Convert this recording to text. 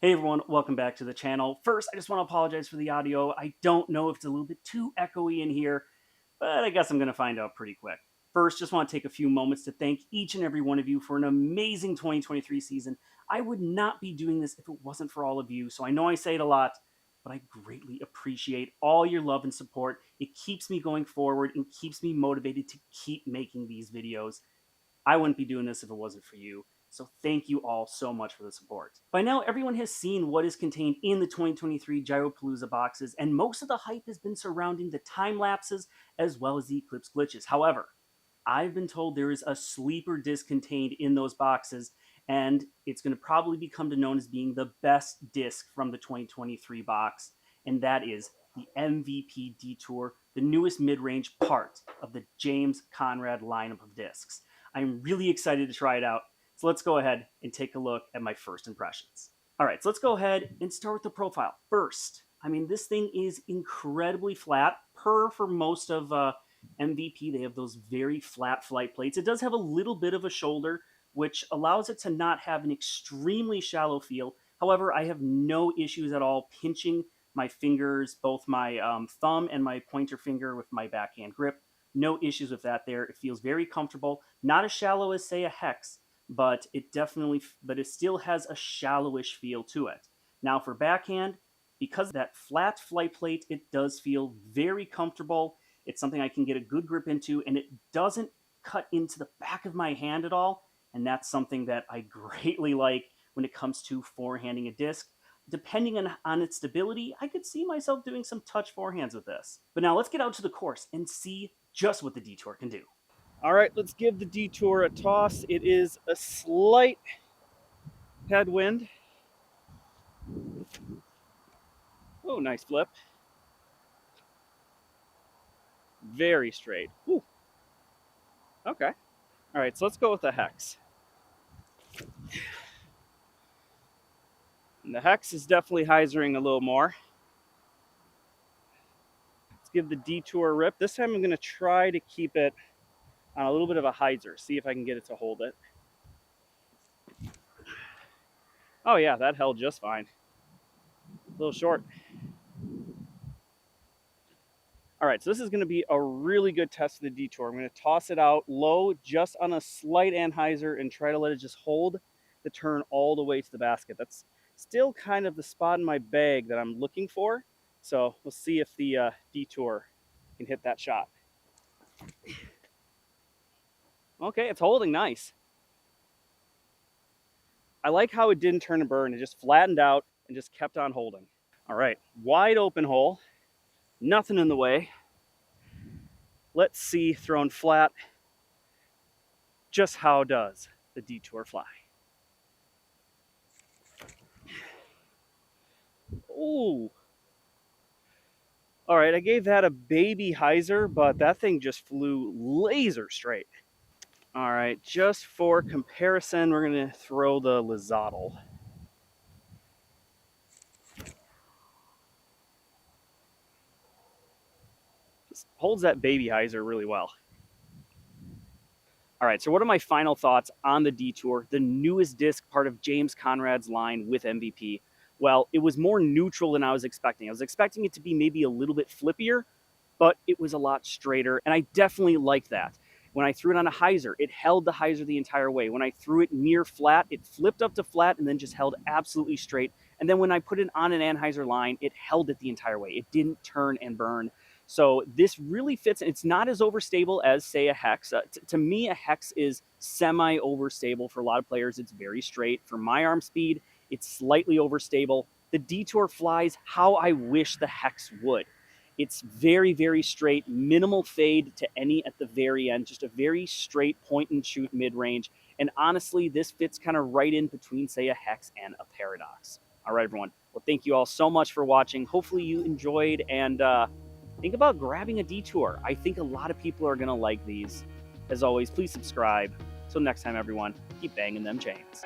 Hey everyone, welcome back to the channel. First, I just want to apologize for the audio. I don't know if it's a little bit too echoey in here, but I guess I'm going to find out pretty quick. First, just want to take a few moments to thank each and every one of you for an amazing 2023 season. I would not be doing this if it wasn't for all of you, so I know I say it a lot, but I greatly appreciate all your love and support. It keeps me going forward and keeps me motivated to keep making these videos. I wouldn't be doing this if it wasn't for you. So thank you all so much for the support. By now, everyone has seen what is contained in the 2023 Gyropalooza boxes, and most of the hype has been surrounding the time lapses as well as the Eclipse Glitches. However, I've been told there is a sleeper disc contained in those boxes, and it's going to probably become known as being the best disc from the 2023 box, and that is the MVP Detour, the newest mid-range part of the James Conrad lineup of discs. I'm really excited to try it out. So let's go ahead and take a look at my first impressions. All right, so let's go ahead and start with the profile. First, this thing is incredibly flat. For most of MVP, they have those very flat flight plates. It does have a little bit of a shoulder, which allows it to not have an extremely shallow feel. However, I have no issues at all pinching my fingers, both my thumb and my pointer finger with my backhand grip. No issues with that there. It feels very comfortable. Not as shallow as, say, a Hex, but it still has a shallowish feel to it. Now for backhand, because of that flat flight plate, it does feel very comfortable. It's something I can get a good grip into, and it doesn't cut into the back of my hand at all, and that's something that I greatly like when it comes to forehanding a disc. Depending on its stability, I could see myself doing some touch forehands with this. But now let's get out to the course and see just what the Detour can do. All right, let's give the Detour a toss. It is a slight headwind. Oh, nice flip. Very straight. Ooh. Okay. All right, so let's go with the Hex. And the Hex is definitely hyzering a little more. Let's give the Detour a rip. This time I'm going to try to keep it on a little bit of a hyzer, see if I can get it to hold it. Oh yeah, that held just fine. A little short. All right, so this is going to be a really good test of the Detour. I'm going to toss it out low, just on a slight anhyzer, and try to let it just hold the turn all the way to the basket. That's still kind of the spot in my bag that I'm looking for. So we'll see if the Detour can hit that shot. Okay, it's holding nice. I like how it didn't turn and burn. It just flattened out and just kept on holding. All right, wide open hole. Nothing in the way. Let's see, thrown flat, just how does the Detour fly? Ooh. All right, I gave that a baby hyzer, but that thing just flew laser straight. All right, just for comparison, we're going to throw the Lizotl. Just holds that baby hyzer really well. All right, so what are my final thoughts on the Detour, the newest disc part of James Conrad's line with MVP? Well, it was more neutral than I was expecting. I was expecting it to be maybe a little bit flippier, but it was a lot straighter, and I definitely like that. When I threw it on a hyzer, it held the hyzer the entire way. When I threw it near flat, it flipped up to flat and then just held absolutely straight. And then when I put it on an anhyzer line, it held it the entire way. It didn't turn and burn. So this really fits. It's not as overstable as, say, a Hex. To me, a Hex is semi-overstable. For a lot of players, it's very straight. For my arm speed, it's slightly overstable. The Detour flies how I wish the Hex would. It's very, very straight, minimal fade to any at the very end, just a very straight point and shoot mid-range. And honestly, this fits kind of right in between, say, a Hex and a Paradox. All right, everyone. Well, thank you all so much for watching. Hopefully you enjoyed, and think about grabbing a Detour. I think a lot of people are going to like these. As always, please subscribe. Till next time, everyone, keep banging them chains.